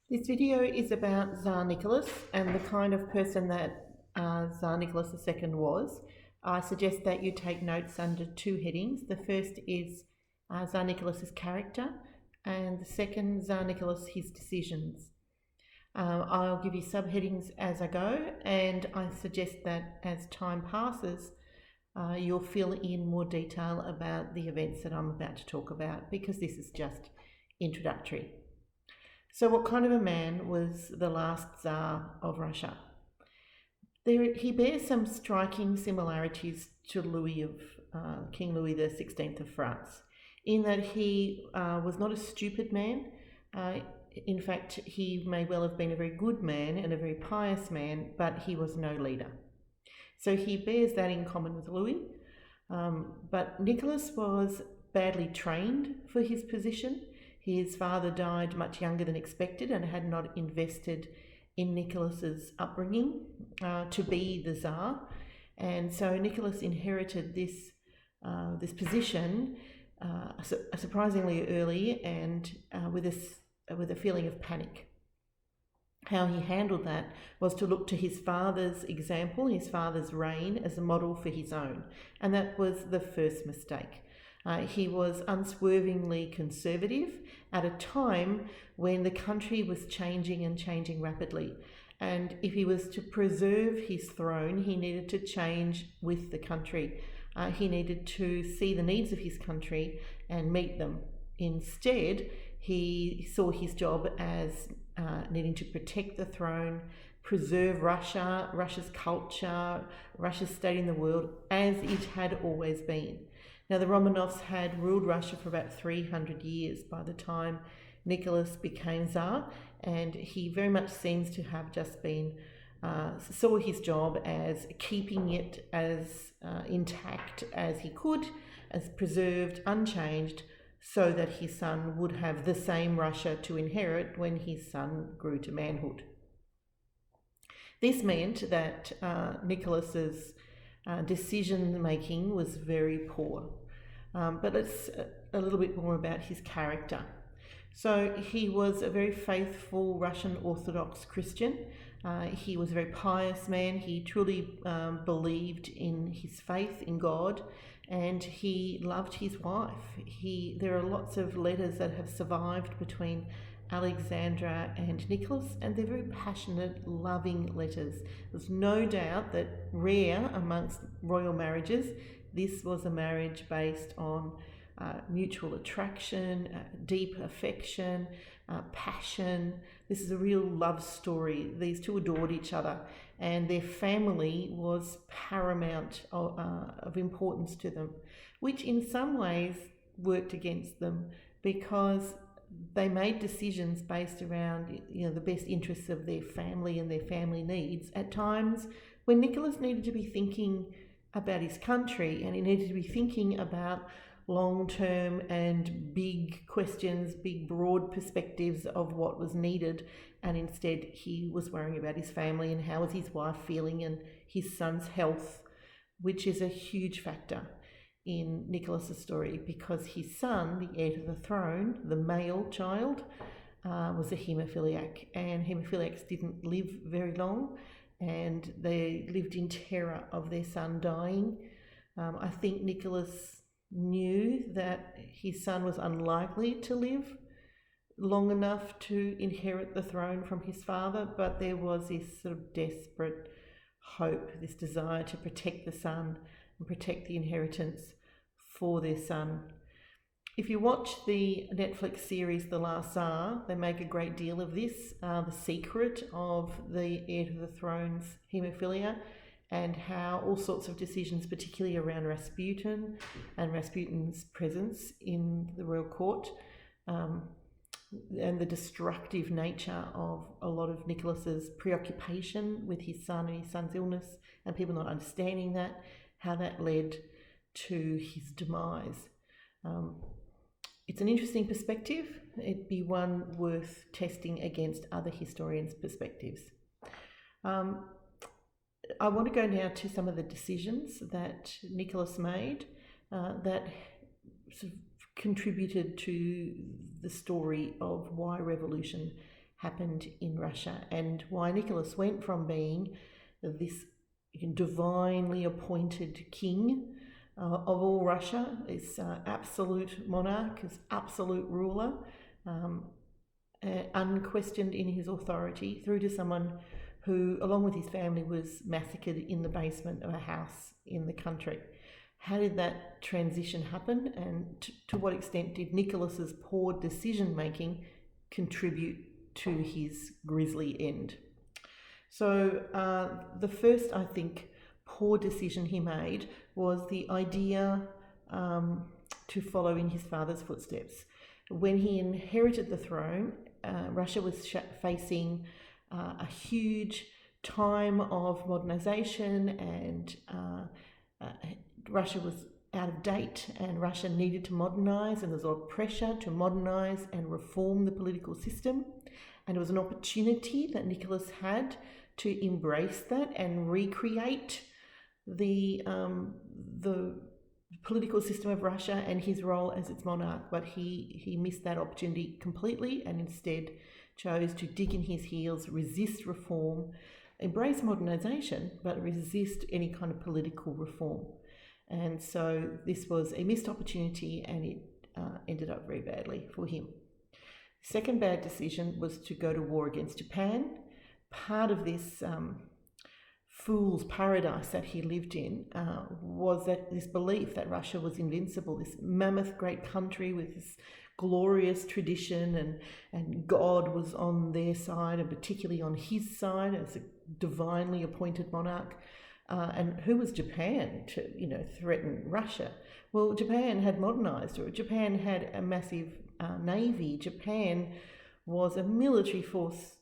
This video is about Tsar Nicholas and the kind of person that Tsar Nicholas II was. I suggest that you take notes under two headings. The first is Tsar Nicholas's character, and the second, Tsar Nicholas, his decisions. I'll give you subheadings as I go, and I suggest that as time passes, you'll fill in more detail about the events that I'm about to talk about, because this is just introductory. So what kind of a man was the last Tsar of Russia? He bears some striking similarities to King Louis XVI of France, in that he was not a stupid man. In fact, he may well have been a very good man and a very pious man, but he was no leader. So he bears that in common with Louis. But Nicholas was badly trained for his position. His father died much younger than expected and had not invested in Nicholas's upbringing to be the Tsar. And so Nicholas inherited this position surprisingly early and with a feeling of panic. How he handled that was to look to his father's example, his father's reign, as a model for his own. And that was the first mistake. He was unswervingly conservative at a time when the country was changing rapidly. And if he was to preserve his throne, he needed to change with the country. He needed to see the needs of his country and meet them. Instead, he saw his job as needing to protect the throne, preserve Russia's culture, Russia's state in the world as it had always been. Now, the Romanovs had ruled Russia for about 300 years by the time Nicholas became Tsar, and he very much seems to have just saw his job as keeping it as intact as he could, as preserved, unchanged, so that his son would have the same Russia to inherit when his son grew to manhood. This meant that Nicholas's decision making was very poor. But it's a little bit more about his character. So he was a very faithful Russian Orthodox Christian. He was a very pious man. He truly believed in his faith in God, and he loved his wife. There are lots of letters that have survived between Alexandra and Nicholas, and they're very passionate, loving letters. There's no doubt that rare amongst royal marriages, this was a marriage based on mutual attraction, deep affection, passion. This is a real love story. These two adored each other, and their family was paramount of importance to them, which in some ways worked against them because they made decisions based around the best interests of their family and their family needs at times when Nicholas needed to be thinking about his country, and he needed to be thinking about long-term and big questions, big broad perspectives of what was needed, and instead he was worrying about his family and how was his wife feeling and his son's health, which is a huge factor in Nicholas's story because his son, the heir to the throne, the male child, was a haemophiliac, and haemophiliacs didn't live very long, and they lived in terror of their son dying. I think Nicholas knew that his son was unlikely to live long enough to inherit the throne from his father, but there was this sort of desperate hope, this desire to protect the son and protect the inheritance for their son. If you watch the Netflix series The Last Tsar, they make a great deal of this, the secret of the heir to the throne's haemophilia, and how all sorts of decisions, particularly around Rasputin and Rasputin's presence in the royal court, and the destructive nature of a lot of Nicholas's preoccupation with his son and his son's illness, and people not understanding that, how that led to his demise. It's an interesting perspective. It'd be one worth testing against other historians' perspectives. I want to go now to some of the decisions that Nicholas made that sort of contributed to the story of why revolution happened in Russia and why Nicholas went from being this divinely appointed king of all Russia, this absolute monarch, this absolute ruler, unquestioned in his authority, through to someone who, along with his family, was massacred in the basement of a house in the country. How did that transition happen, and to what extent did Nicholas's poor decision-making contribute to his grisly end? So the first, I think, poor decision he made was the idea to follow in his father's footsteps. When he inherited the throne, Russia was facing a huge time of modernization, and Russia was out of date, and Russia needed to modernize, and there was a lot of pressure to modernize and reform the political system. And it was an opportunity that Nicholas had to embrace that and recreate the political system of Russia and his role as its monarch. But he missed that opportunity completely, and instead chose to dig in his heels, resist reform, embrace modernization, but resist any kind of political reform. And so this was a missed opportunity, and it ended up very badly for him. Second bad decision was to go to war against Japan. Part of this fool's paradise that he lived in was that this belief that Russia was invincible, this mammoth great country with this glorious tradition, and God was on their side, and particularly on his side as a divinely appointed monarch. And who was Japan to, threaten Russia? Well, Japan had modernized, or Japan had a massive navy. Japan was a military force,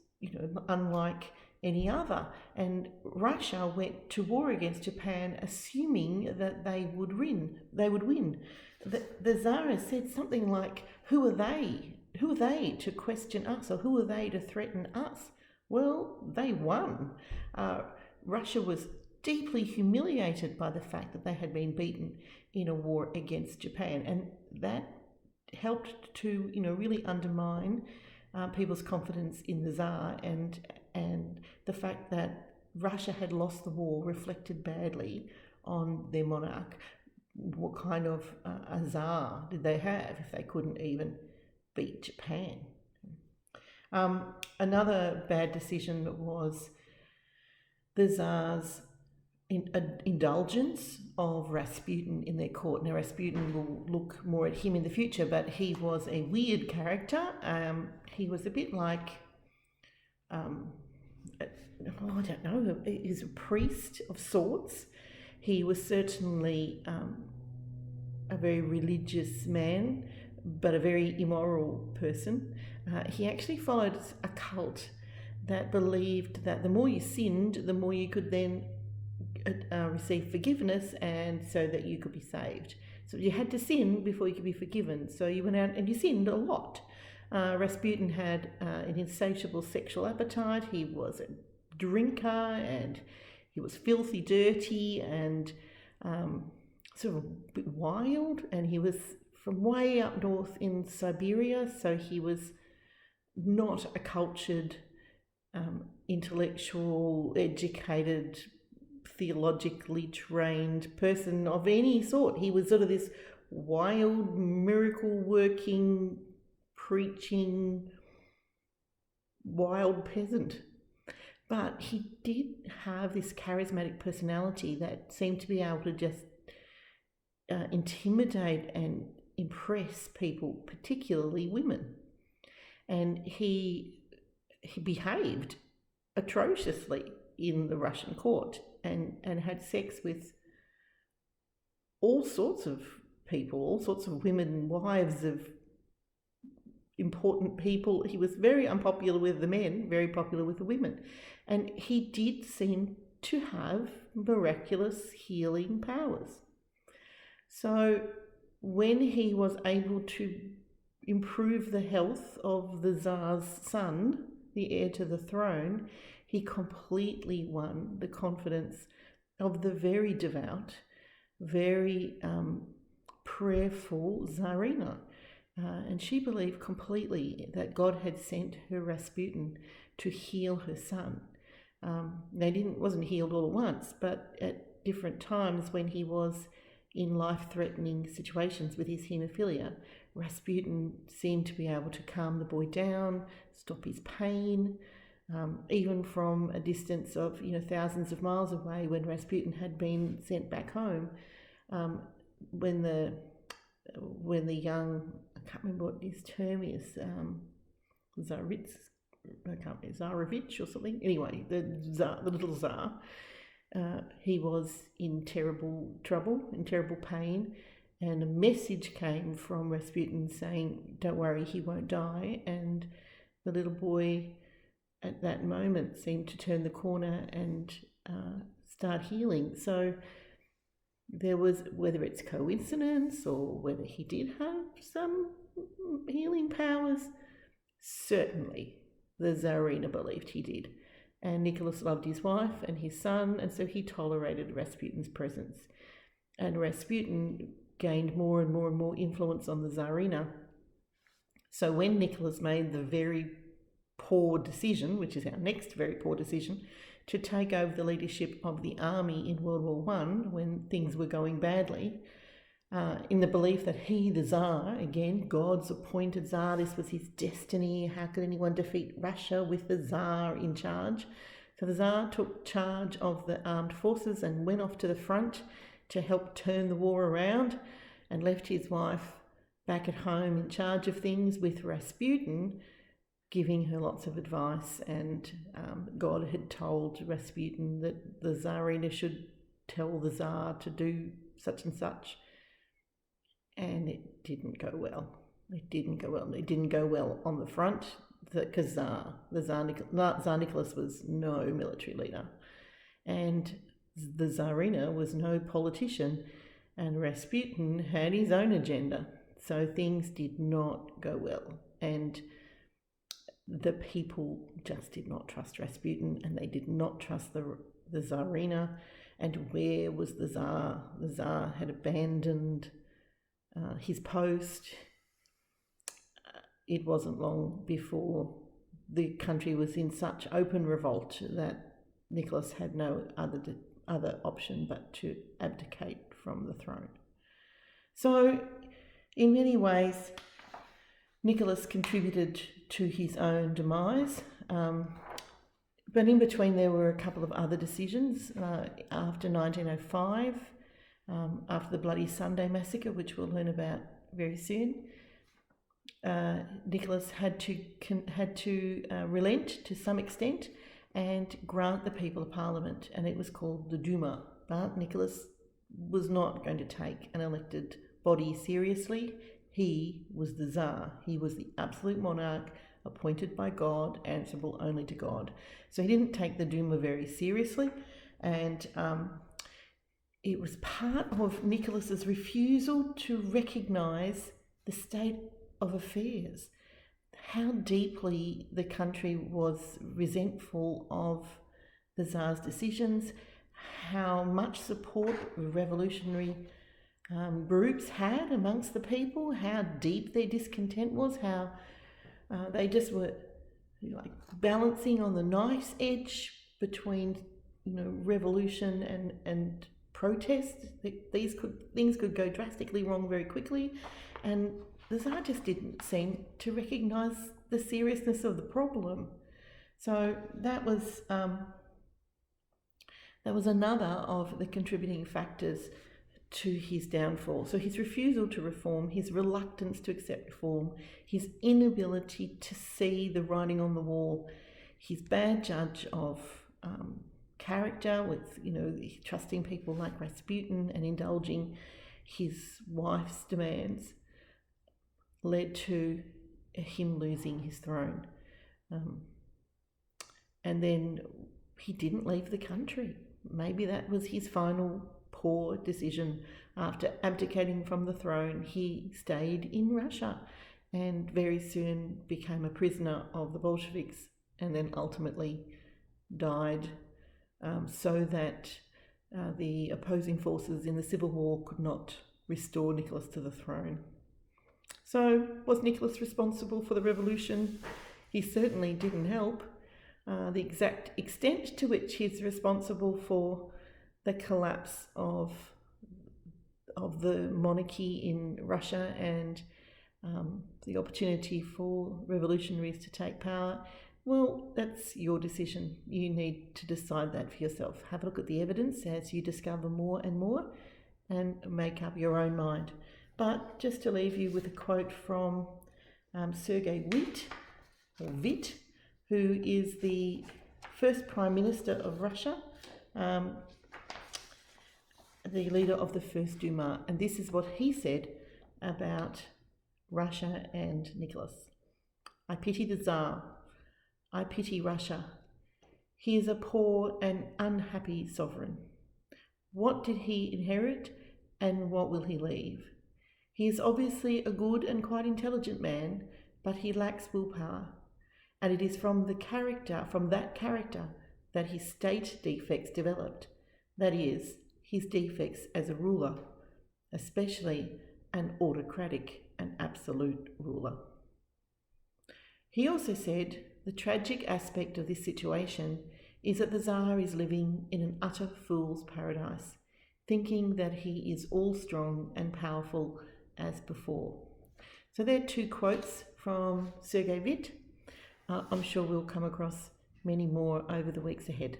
unlike any other. And Russia went to war against Japan, assuming that they would win. The Tsar has said something like, "Who are they? Who are they to question us, or who are they to threaten us?" Well, they won. Russia was deeply humiliated by the fact that they had been beaten in a war against Japan, and that helped to really undermine people's confidence in the Tsar, and the fact that Russia had lost the war reflected badly on their monarch. What kind of a Tsar did they have if they couldn't even beat Japan? Another bad decision was the Tsar's indulgence of Rasputin in their court. Now, Rasputin, will look more at him in the future, but he was a weird character. He was a bit like, I don't know, he's a priest of sorts. He was certainly a very religious man, but a very immoral person. He actually followed a cult that believed that the more you sinned, the more you could then receive forgiveness, and so that you could be saved. So you had to sin before you could be forgiven. So you went out and you sinned a lot. Rasputin had an insatiable sexual appetite. He was a drinker, and he was filthy dirty, and sort of a bit wild. And he was from way up north in Siberia, so he was not a cultured, intellectual, educated, theologically trained person of any sort. He was sort of this wild, miracle working, preaching, wild peasant. But he did have this charismatic personality that seemed to be able to just intimidate and impress people, particularly women. And he behaved atrociously in the Russian court, and had sex with all sorts of people, all sorts of women, wives of important people. He was very unpopular with the men, very popular with the women. And he did seem to have miraculous healing powers. So when he was able to improve the health of the Tsar's son, the heir to the throne, he completely won the confidence of the very devout, very prayerful Tsarina. and she believed completely that God had sent her Rasputin to heal her son. Wasn't healed all at once, but at different times when he was in life-threatening situations with his haemophilia, Rasputin seemed to be able to calm the boy down, stop his pain, even from a distance of thousands of miles away when Rasputin had been sent back home. When the young, I can't remember what his term is, Tsarevich or something. Anyway, the little Tsar, he was in terrible trouble, in terrible pain, and a message came from Rasputin saying, "Don't worry, he won't die." And the little boy at that moment seemed to turn the corner and start healing. So there was, whether it's coincidence or whether he did have some healing powers, certainly the Tsarina believed he did. And Nicholas loved his wife and his son, and so he tolerated Rasputin's presence. And Rasputin gained more and more and more influence on the Tsarina. So when Nicholas made the very poor decision, which is our next very poor decision, to take over the leadership of the army in World War I when things were going badly, in the belief that he, the Tsar, again, God's appointed Tsar, this was his destiny. How could anyone defeat Russia with the Tsar in charge? So the Tsar took charge of the armed forces and went off to the front to help turn the war around, and left his wife back at home in charge of things with Rasputin, giving her lots of advice. And God had told Rasputin that the Tsarina should tell the Tsar to do such and such. And it didn't go well. It didn't go well on the front, because Tsar Nicholas was no military leader, and the Tsarina was no politician, and Rasputin had his own agenda. So things did not go well, and the people just did not trust Rasputin, and they did not trust the Tsarina. And where was the Tsar? The Tsar had abandoned his post. It wasn't long before the country was in such open revolt that Nicholas had no other option but to abdicate from the throne. So, in many ways, Nicholas contributed to his own demise. But in between, there were a couple of other decisions. After 1905, after the Bloody Sunday massacre, which we'll learn about very soon, Nicholas had to relent to some extent and grant the people a parliament, and it was called the Duma. But Nicholas was not going to take an elected body seriously. He was the Tsar. He was the absolute monarch, appointed by God, answerable only to God. So he didn't take the Duma very seriously, and it was part of Nicholas's refusal to recognise the state of affairs, how deeply the country was resentful of the Tsar's decisions, how much support revolutionary groups had amongst the people, how deep their discontent was, how they just were like balancing on the knife's edge between revolution and protest. Things could go drastically wrong very quickly, and the Tsar just didn't seem to recognise the seriousness of the problem. So that was another of the contributing factors to his downfall. So his refusal to reform, his reluctance to accept reform, his inability to see the writing on the wall, his bad judge of character, with trusting people like Rasputin and indulging his wife's demands, led to him losing his throne. And then he didn't leave the country. Maybe that was his final poor decision. After abdicating from the throne, he stayed in Russia and very soon became a prisoner of the Bolsheviks, and then ultimately died so that the opposing forces in the civil war could not restore Nicholas to the throne. So, was Nicholas responsible for the revolution? He certainly didn't help. The exact extent to which he's responsible for the collapse of the monarchy in Russia and the opportunity for revolutionaries to take power, well, that's your decision. You need to decide that for yourself. Have a look at the evidence as you discover more and more and make up your own mind. But just to leave you with a quote from Sergei Witt, who is the first Prime Minister of Russia, the leader of the First Duma, and this is what he said about Russia and Nicholas. I pity the Tsar. I pity Russia. He is a poor and unhappy sovereign. What did he inherit and what will he leave? He is obviously a good and quite intelligent man, but he lacks willpower. And it is from that character, that his state defects developed. That is, his defects as a ruler, especially an autocratic and absolute ruler. He also said the tragic aspect of this situation is that the Tsar is living in an utter fool's paradise, thinking that he is all strong and powerful as before. So there are 2 quotes from Sergei Witt. I'm sure we'll come across many more over the weeks ahead.